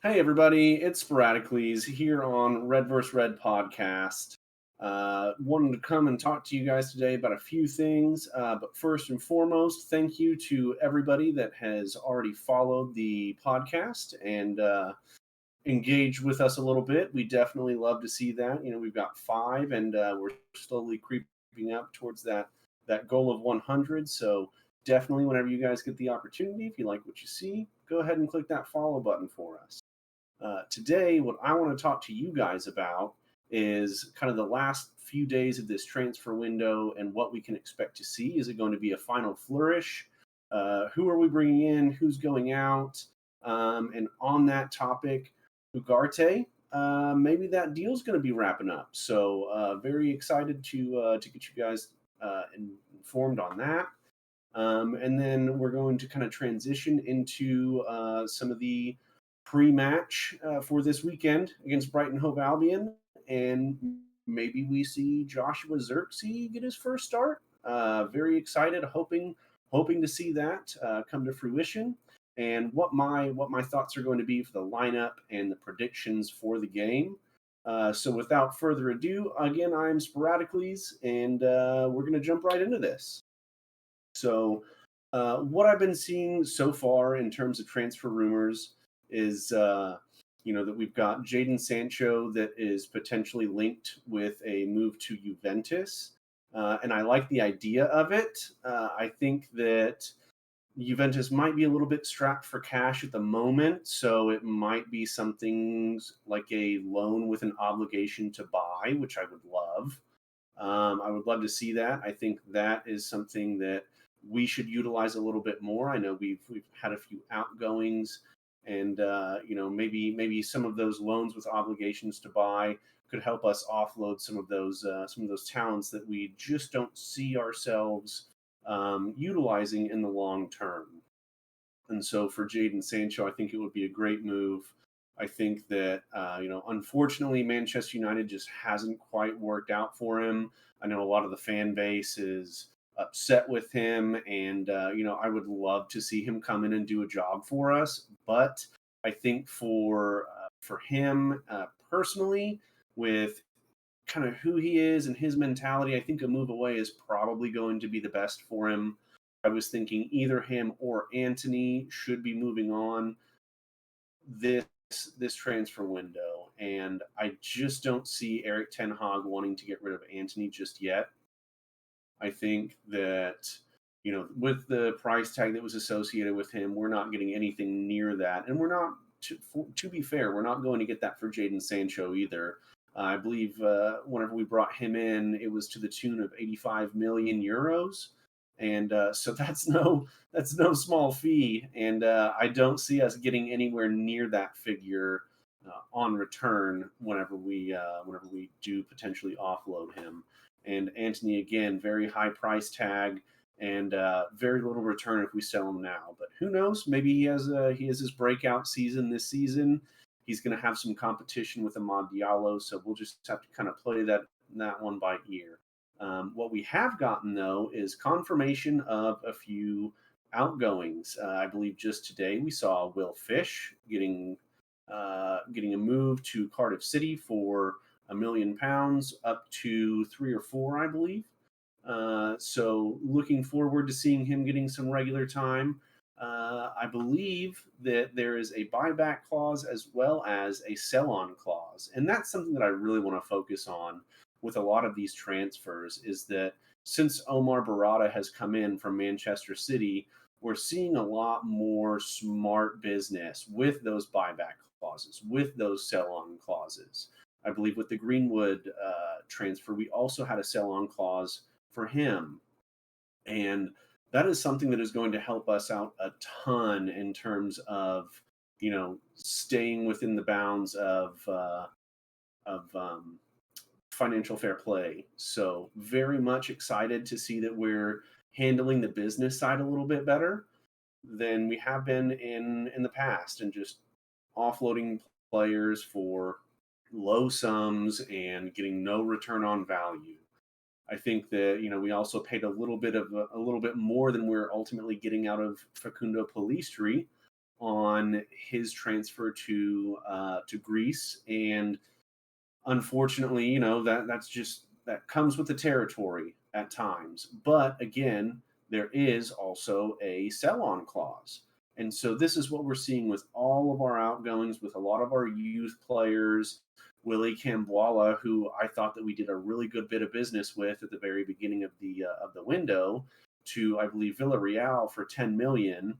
Hey everybody, it's Sporadiclese here on Red vs. Red podcast. Wanted to come and talk to you guys today about a few things, but first and foremost, thank you to everybody that has already followed the podcast and engaged with us a little bit. We definitely love to see that. We've got five, and we're slowly creeping up towards that goal of 100. So definitely, whenever you guys get the opportunity, if you like what you see, go ahead and click that follow button for us. Today, what I want to talk to you guys about is kind of the last few days of this transfer window and what we can expect to see. Is it going to be a final flourish? Who are we bringing in? Who's going out? And on that topic, Ugarte, maybe that deal's going to be wrapping up. So very excited to get you guys informed on that. And then we're going to kind of transition into some of the pre-match for this weekend against Brighton Hove Albion, and maybe we see Joshua Zirkzee get his first start. Very excited, hoping to see that come to fruition, and what my thoughts are going to be for the lineup and the predictions for the game. So without further ado, again, I'm Sporadiclese, and we're going to jump right into this. So what I've been seeing so far in terms of transfer rumors is that we've got Jadon Sancho that is potentially linked with a move to Juventus, and I like the idea of it. I think that Juventus might be a little bit strapped for cash at the moment, so it might be something like a loan with an obligation to buy, which I would love. I would love to see that. I think that is something that we should utilize a little bit more. I know we've had a few outgoings, and maybe some of those loans with obligations to buy could help us offload some of those talents that we just don't see ourselves utilizing in the long term. And so for Jadon Sancho, I think it would be a great move. I think that unfortunately, Manchester United just hasn't quite worked out for him. I know a lot of the fan base is upset with him, and I would love to see him come in and do a job for us. But I think for him personally, with kind of who he is and his mentality, I think a move away is probably going to be the best for him. I was thinking either him or Antony should be moving on this transfer window, and I just don't see Eric Ten Hag wanting to get rid of Antony just yet. I think that with the price tag that was associated with him, we're not getting anything near that, and we're not. To be fair, we're not going to get that for Jadon Sancho either. I believe whenever we brought him in, it was to the tune of 85 million euros, and so that's no small fee. And I don't see us getting anywhere near that figure on return whenever we do potentially offload him. And Antony, again, very high price tag and very little return if we sell him now. But who knows? Maybe he has his breakout season this season. He's going to have some competition with Amad Diallo, so we'll just have to kind of play that one by ear. What we have gotten, though, is confirmation of a few outgoings. I believe just today we saw Will Fish getting a move to Cardiff City for £1 million, up to 3 or 4, I believe. So looking forward to seeing him getting some regular time. I believe that there is a buyback clause as well as a sell-on clause, and that's something that I really want to focus on with a lot of these transfers, is that since Omar Barada has come in from Manchester City, we're seeing a lot more smart business with those buyback clauses, with those sell-on clauses. I believe with the Greenwood transfer, we also had a sell-on clause for him, and that is something that is going to help us out a ton in terms of staying within the bounds of financial fair play. So very much excited to see that we're handling the business side a little bit better than we have been in the past, and just offloading players for low sums and getting no return on value. I think that we also paid a little bit more than we're ultimately getting out of Facundo Pellistri on his transfer to Greece, and unfortunately, that comes with the territory at times. But again, there is also a sell-on clause. And so this is what we're seeing with all of our outgoings, with a lot of our youth players. Willie Camboila, who I thought that we did a really good bit of business with at the very beginning of the window, to I believe Villarreal for 10 million,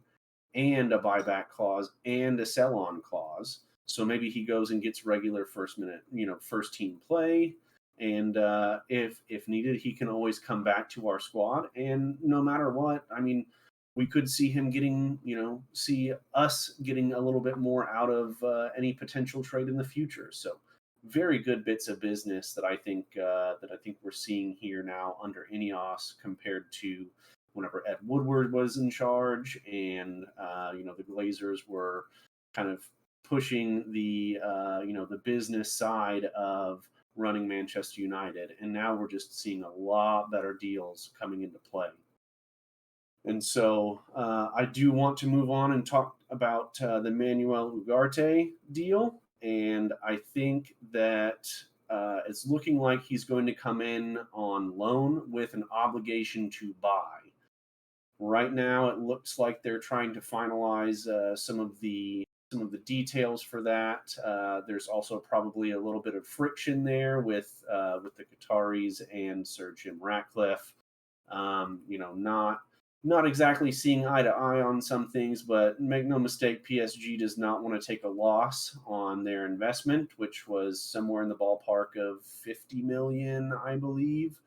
and a buyback clause and a sell-on clause. So maybe he goes and gets regular first team play, and if needed, he can always come back to our squad. And no matter what, I mean, we could see him see us getting a little bit more out of any potential trade in the future. So very good bits of business that I think we're seeing here now under Ineos compared to whenever Ed Woodward was in charge, and the Glazers were kind of pushing the the business side of running Manchester United, and now we're just seeing a lot better deals coming into play. And so I do want to move on and talk about the Manuel Ugarte deal, and I think that it's looking like he's going to come in on loan with an obligation to buy. Right now, it looks like they're trying to finalize some of the details for that. There's also probably a little bit of friction there with the Qataris and Sir Jim Ratcliffe. Not exactly seeing eye to eye on some things, but make no mistake, PSG does not want to take a loss on their investment, which was somewhere in the ballpark of 50 million, I believe.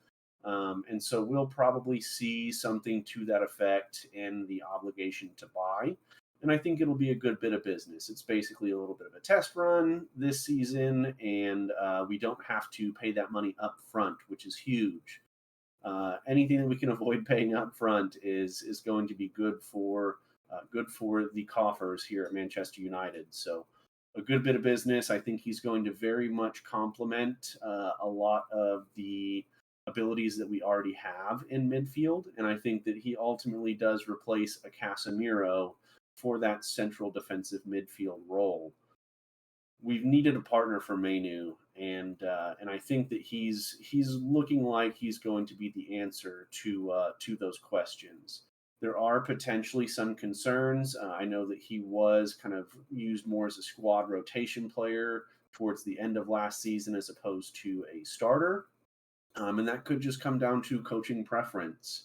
And so we'll probably see something to that effect in the obligation to buy. And I think it'll be a good bit of business. It's basically a little bit of a test run this season, and we don't have to pay that money up front, which is huge. Anything that we can avoid paying up front is going to be good for the coffers here at Manchester United. So a good bit of business. I think he's going to very much complement a lot of the abilities that we already have in midfield, and I think that he ultimately does replace a Casemiro for that central defensive midfield role. We've needed a partner for Mainu, and I think that he's looking like he's going to be the answer to those questions. There are potentially some concerns. I know that he was kind of used more as a squad rotation player towards the end of last season as opposed to a starter. And that could just come down to coaching preference.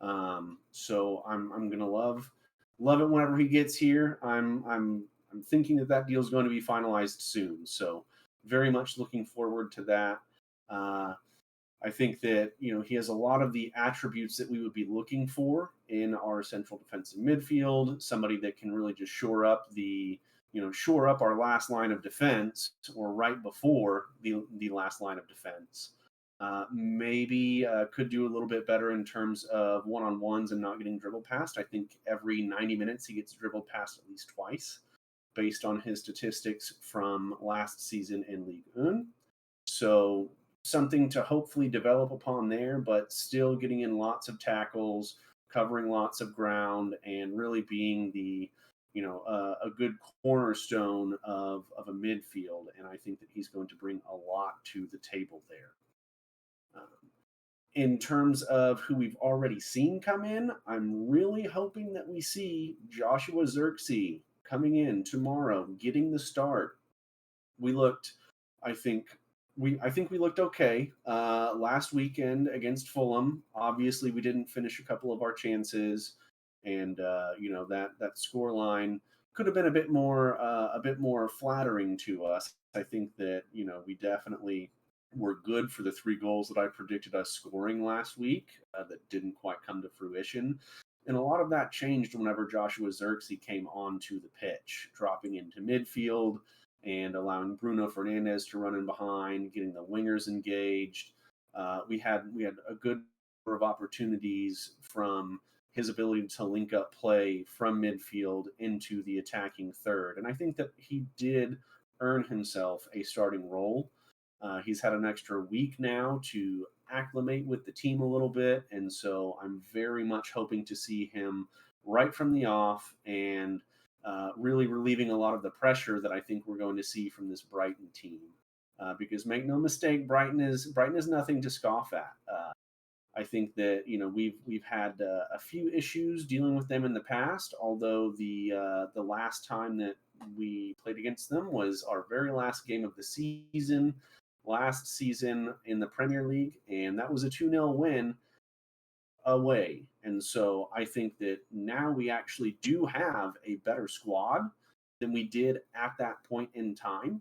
So I'm gonna love it whenever he gets here. I'm thinking that deal is going to be finalized soon. So very much looking forward to that. I think that he has a lot of the attributes that we would be looking for in our central defensive midfield. Somebody that can really just shore up our last line of defense, or right before the last line of defense. Maybe could do a little bit better in terms of one-on-ones and not getting dribbled past. I think every 90 minutes he gets dribbled past at least twice, based on his statistics from last season in Ligue 1. So something to hopefully develop upon there, but still getting in lots of tackles, covering lots of ground, and really being a good cornerstone of a midfield. And I think that he's going to bring a lot to the table there. In terms of who we've already seen come in, I'm really hoping that we see Joshua Zirkzee coming in tomorrow, getting the start. I think we looked okay last weekend against Fulham. Obviously, we didn't finish a couple of our chances, and that score line could have been a bit more flattering to us. I think that we definitely were good for the 3 goals that I predicted us scoring last week that didn't quite come to fruition. And a lot of that changed whenever Joshua Zirkzee came onto the pitch, dropping into midfield and allowing Bruno Fernandes to run in behind, getting the wingers engaged. We had a good number of opportunities from his ability to link up play from midfield into the attacking third. And I think that he did earn himself a starting role. He's had an extra week now to acclimate with the team a little bit, and so I'm very much hoping to see him right from the off and really relieving a lot of the pressure that I think we're going to see from this Brighton team. Because make no mistake, Brighton is nothing to scoff at. I think that we've had a few issues dealing with them in the past. Although the last time that we played against them was our very last game of the season, last season in the Premier League, and that was a 2-0 win away. And so I think that now we actually do have a better squad than we did at that point in time.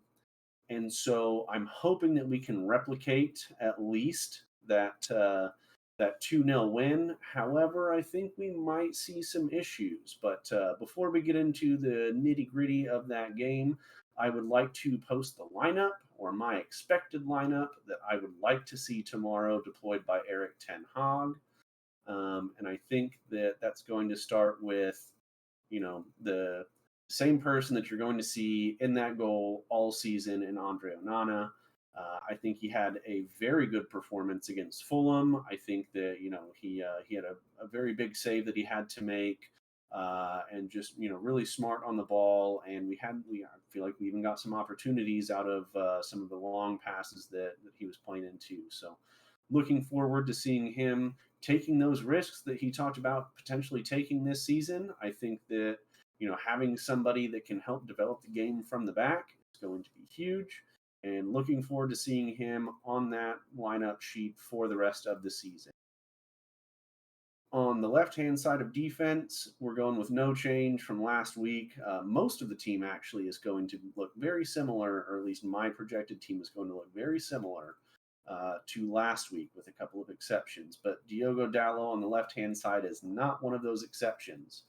And so I'm hoping that we can replicate at least that 2-0 win. However, I think we might see some issues. But before we get into the nitty gritty of that game, I would like to post the lineup, or my expected lineup, that I would like to see tomorrow deployed by Eric Ten Hag. And I think that that's going to start with, the same person that you're going to see in that goal all season in Andre Onana. I think he had a very good performance against Fulham. I think that he had a very big save that he had to make, and just really smart on the ball. And I feel like we even got some opportunities out of some of the long passes that he was playing into. So looking forward to seeing him taking those risks that he talked about potentially taking this season. I think that having somebody that can help develop the game from the back is going to be huge, and looking forward to seeing him on that lineup sheet for the rest of the season. On the left-hand side of defense, we're going with no change from last week. Most of the team actually is going to look very similar, or at least my projected team is going to look very similar to last week, with a couple of exceptions. But Diogo Dalot on the left-hand side is not one of those exceptions.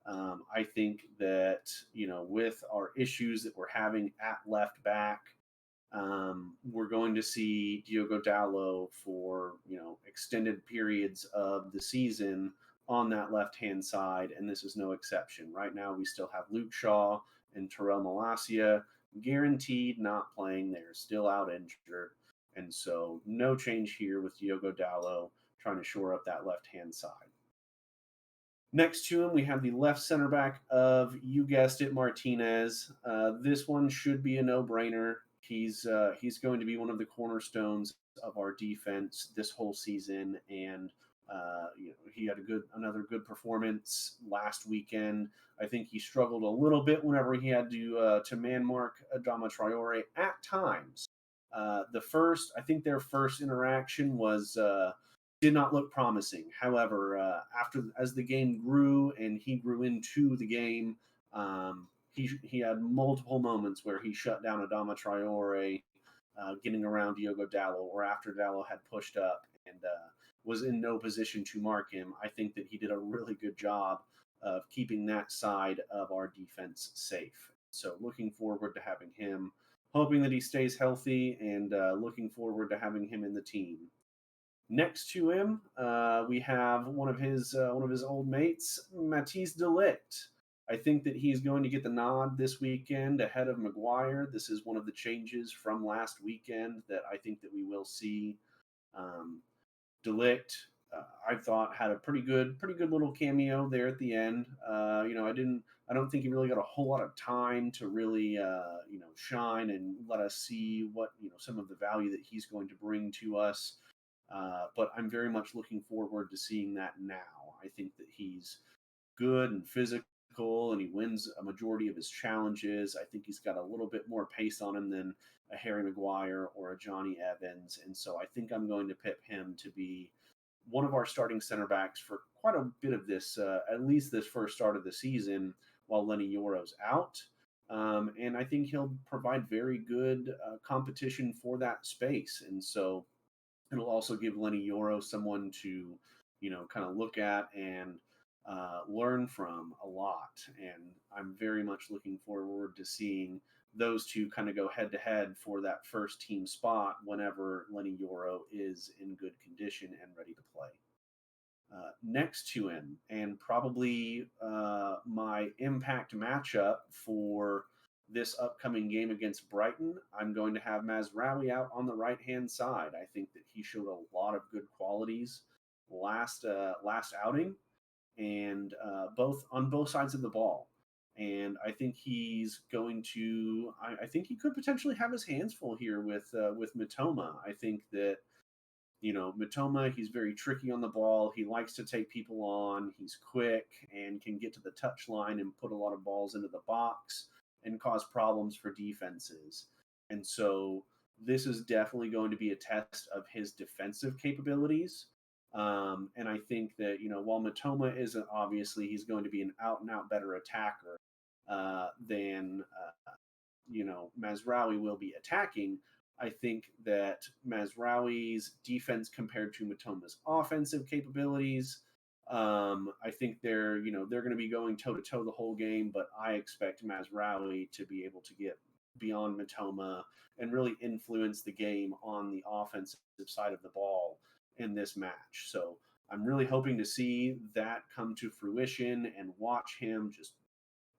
I think that, with our issues that we're having at left back, we're going to see Diogo Dalot for, extended periods of the season on that left-hand side, and this is no exception. Right now, we still have Luke Shaw and Terrell Malacia guaranteed not playing. They're still out injured. And so no change here with Diogo Dalot trying to shore up that left-hand side. Next to him, we have the left center back of, you guessed it, Martinez. This one should be a no-brainer. He's going to be one of the cornerstones of our defense this whole season, and he had another good performance last weekend. I think he struggled a little bit whenever he had to man mark Adama Traore at times. I think their first interaction did not look promising. However, as the game grew and he grew into the game, he had multiple moments where he shut down Adama Traore, getting around Diogo Dalot, or after Dalot had pushed up and was in no position to mark him. I think that he did a really good job of keeping that side of our defense safe. So looking forward to having him, hoping that he stays healthy, and looking forward to having him in the team. Next to him, we have one of his old mates, Matthijs de Ligt. I think that he's going to get the nod this weekend ahead of Maguire. This is one of the changes from last weekend that I think that we will see. De Ligt, I thought, had a pretty good little cameo there at the end. I don't think he really got a whole lot of time to really shine and let us see what some of the value that he's going to bring to us. But I'm very much looking forward to seeing that now. I think that he's good and physical, and he wins a majority of his challenges. I think he's got a little bit more pace on him than a Harry Maguire or a Johnny Evans. And so I think I'm going to pick him to be one of our starting center backs for quite a bit of this, at least this first start of the season, while Lenny Yoro's out. And I think he'll provide very good competition for that space. And so it'll also give Lenny Yoro someone to, kind of look at and learn from a lot. And I'm very much looking forward to seeing those two kind of go head to head for that first team spot whenever Lenny Yoro is in good condition and ready to play. Next to him, and probably my impact matchup for this upcoming game against Brighton, I'm going to have Mazraoui out on the right-hand side. I think that he showed a lot of good qualities last outing, and both sides of the ball. And I think he's going to. I think he could potentially have his hands full here with Mitoma. I think that Mitoma, he's very tricky on the ball. He likes to take people on. He's quick and can get to the touch line and put a lot of balls into the box and cause problems for defenses. And so this is definitely going to be a test of his defensive capabilities. And I think that, while Mitoma isn't obviously, he's going to be an out and out better attacker than, Mazraoui will be attacking. I think that Mazraoui's defense compared to Matoma's offensive capabilities, I think they're going to be going toe to toe the whole game, but I expect Mazraoui to be able to get beyond Mitoma and really influence the game on the offensive side of the ball in this match. So I'm really hoping to see that come to fruition and watch him just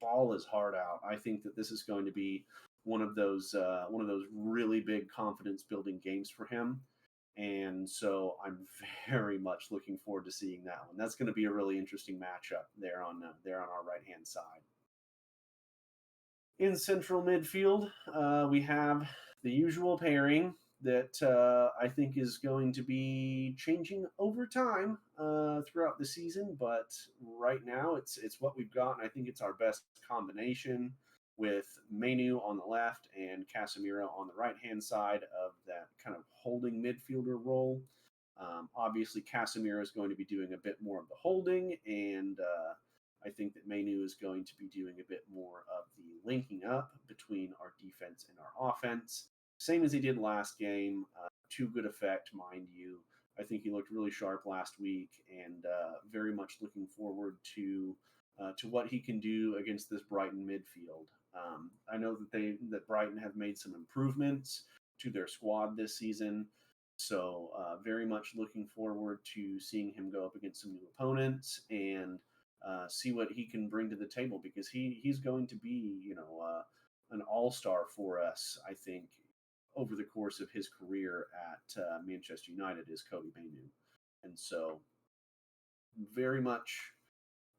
ball his heart out. I think that this is going to be one of those really big confidence building games for him. And so I'm very much looking forward to seeing that one. That's going to be a really interesting matchup there on our right hand side. In central midfield, we have the usual pairing that I think is going to be changing over time throughout the season. But right now, it's what we've got, and I think it's our best combination with Mainu on the left and Casemiro on the right-hand side of that kind of holding midfielder role. Obviously, Casemiro is going to be doing a bit more of the holding, and I think that Mainu is going to be doing a bit more of the linking up between our defense and our offense. Same as he did last game, to good effect, mind you. I think he looked really sharp last week, and very much looking forward to what he can do against this Brighton midfield. I know that Brighton have made some improvements to their squad this season, so very much looking forward to seeing him go up against some new opponents and see what he can bring to the table, because he's going to be an all-star for us, I think, over the course of his career at Manchester United, is Kobbie Mainoo. And so very much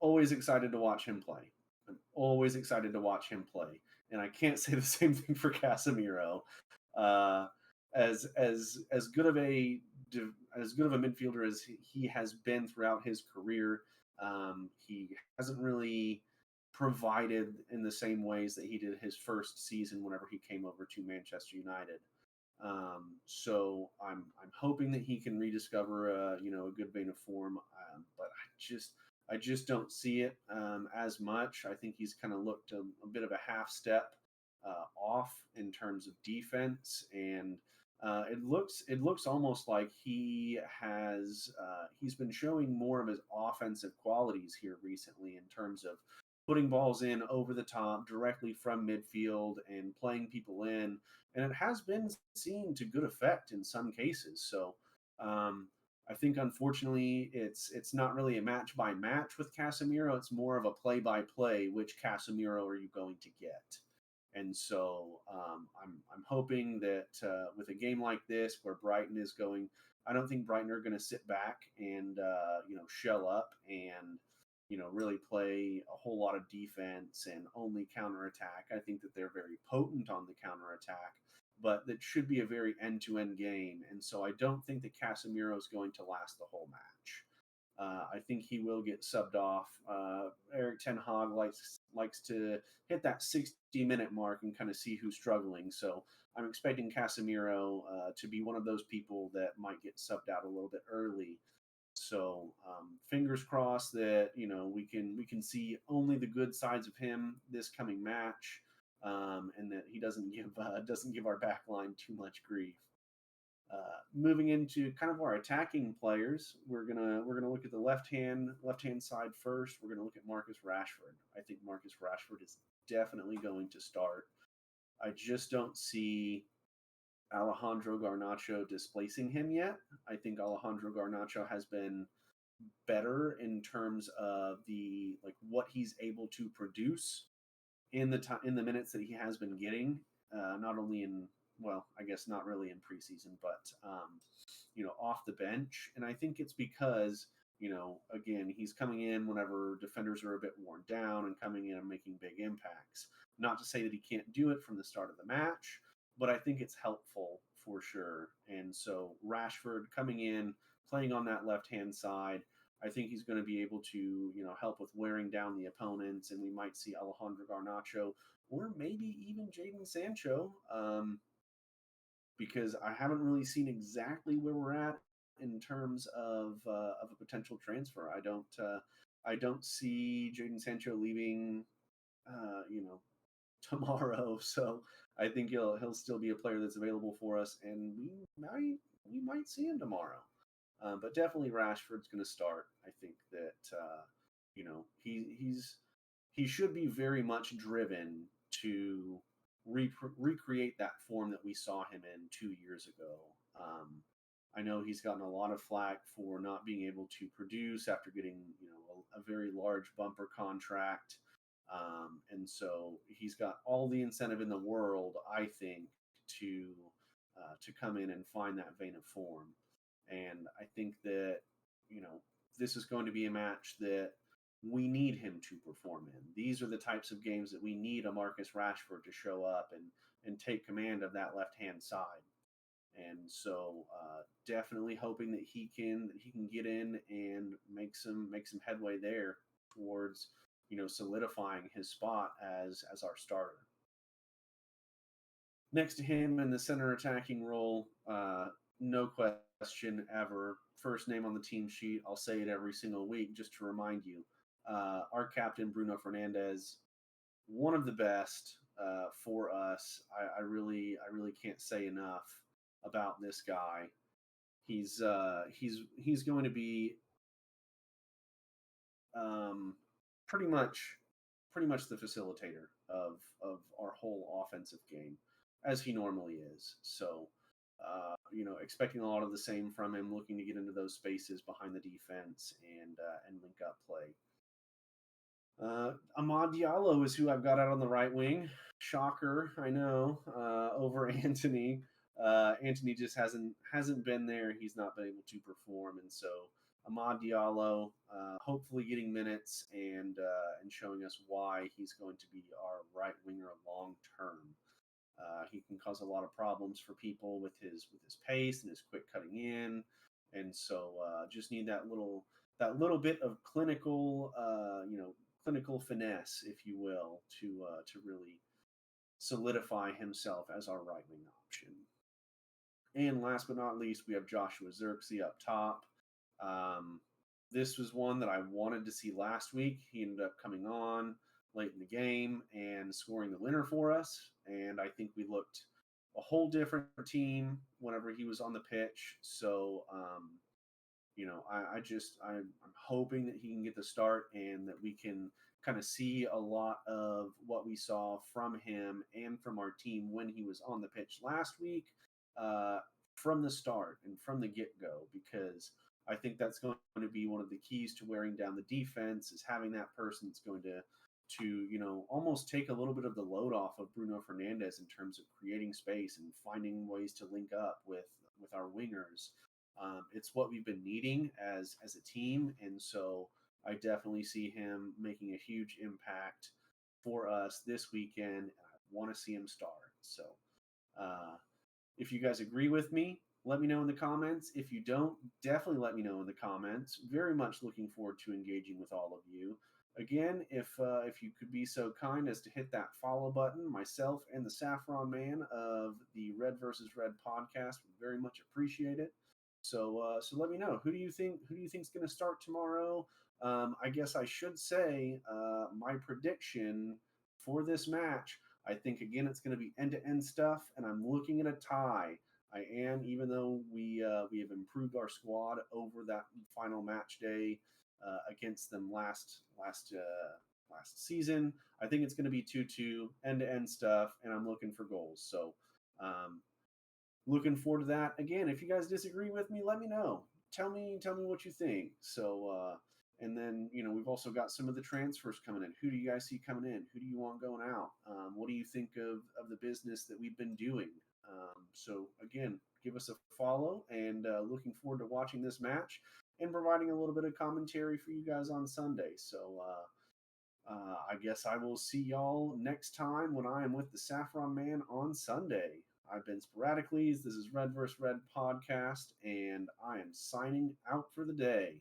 always excited to watch him play. I'm always excited to watch him play. And I can't say the same thing for Casemiro. As good of a midfielder as he has been throughout his career, he hasn't really provided in the same ways that he did his first season whenever he came over to Manchester United. So I'm hoping that he can rediscover a good vein of form, but I just don't see it as much. I think he's kind of looked a bit of a half step off in terms of defense, and it looks almost like he's been showing more of his offensive qualities here recently in terms of putting balls in over the top directly from midfield and playing people in, and it has been seen to good effect in some cases. So I think unfortunately it's not really a match by match with Casemiro. It's more of a play by play. Which Casemiro are you going to get? And so I'm hoping that with a game like this where Brighton is going, I don't think Brighton are going to sit back and shell up and really play a whole lot of defense and only counterattack. I think that they're very potent on the counterattack, but that should be a very end-to-end game. And so I don't think that Casemiro is going to last the whole match. I think he will get subbed off. Erik ten Hag likes to hit that 60-minute mark and kind of see who's struggling. So I'm expecting Casemiro to be one of those people that might get subbed out a little bit early. So fingers crossed that we can see only the good sides of him this coming match, and that he doesn't give our back line too much grief. Moving into kind of our attacking players, we're gonna look at the left hand side first. We're gonna look at Marcus Rashford. I think Marcus Rashford is definitely going to start. I just don't see Alejandro Garnacho displacing him yet. I think Alejandro Garnacho has been better in terms of what he's able to produce in the minutes that he has been getting, not only I guess not really in preseason, but off the bench. And I think it's because again, he's coming in whenever defenders are a bit worn down and coming in and making big impacts. Not to say that he can't do it from the start of the match, but I think it's helpful for sure. And so Rashford coming in, playing on that left-hand side, I think he's going to be able to, help with wearing down the opponents, and we might see Alejandro Garnacho or maybe even Jadon Sancho, because I haven't really seen exactly where we're at in terms of a potential transfer. I don't see Jadon Sancho leaving, tomorrow. So I think he'll still be a player that's available for us, and we might see him tomorrow. But definitely Rashford's going to start. I think that he should be very much driven to recreate that form that we saw him in 2 years ago. I know he's gotten a lot of flack for not being able to produce after getting a very large bumper contract. And so he's got all the incentive in the world, I think, to come in and find that vein of form. And I think that this is going to be a match that we need him to perform in. These are the types of games that we need a Marcus Rashford to show up and take command of that left hand side. And so definitely hoping that he can get in and make some headway there towards solidifying his spot as our starter. Next to him in the center attacking role, no question ever, first name on the team sheet. I'll say it every single week just to remind you. Our captain, Bruno Fernandes, one of the best for us. I really can't say enough about this guy. He's going to be pretty much the facilitator of our whole offensive game, as he normally is. So, expecting a lot of the same from him, looking to get into those spaces behind the defense and link up play. Amad Diallo is who I've got out on the right wing. Shocker, I know, over Anthony. Anthony just hasn't been there. He's not been able to perform, and so Amad Diallo, hopefully getting minutes and showing us why he's going to be our right winger long term. He can cause a lot of problems for people with his pace and his quick cutting in, and so just need that little bit of clinical finesse, if you will, to really solidify himself as our right wing option. And last but not least, we have Joshua Zirkzee up top. This was one that I wanted to see last week. He ended up coming on late in the game and scoring the winner for us. And I think we looked a whole different team whenever he was on the pitch. So, I'm hoping that he can get the start and that we can kind of see a lot of what we saw from him and from our team when he was on the pitch last week, from the start and from the get-go, because I think that's going to be one of the keys to wearing down the defense, is having that person that's going to almost take a little bit of the load off of Bruno Fernandes in terms of creating space and finding ways to link up with our wingers. It's what we've been needing as a team, and so I definitely see him making a huge impact for us this weekend, and I want to see him start. So if you guys agree with me, let me know in the comments. If you don't, definitely let me know in the comments. Very much looking forward to engaging with all of you. Again, if you could be so kind as to hit that follow button, myself and the Saffron Man of the Red versus Red podcast would very much appreciate it. So let me know, who do you think is going to start tomorrow? I guess I should say my prediction for this match. I think again it's going to be end-to-end stuff, and I'm looking at a tie. I am, even though we have improved our squad over that final match day against them last season. I think it's going to be 2-2, end-to-end stuff, and I'm looking for goals. So looking forward to that. Again, if you guys disagree with me, let me know. Tell me what you think. So and then we've also got some of the transfers coming in. Who do you guys see coming in? Who do you want going out? What do you think of the business that we've been doing? So again, give us a follow, and looking forward to watching this match. and providing a little bit of commentary for you guys on Sunday. So I guess I will see y'all next time when I am with the Saffron Man on Sunday. I've been Sporadiclese. This is Red vs. Red Podcast, and I am signing out for the day.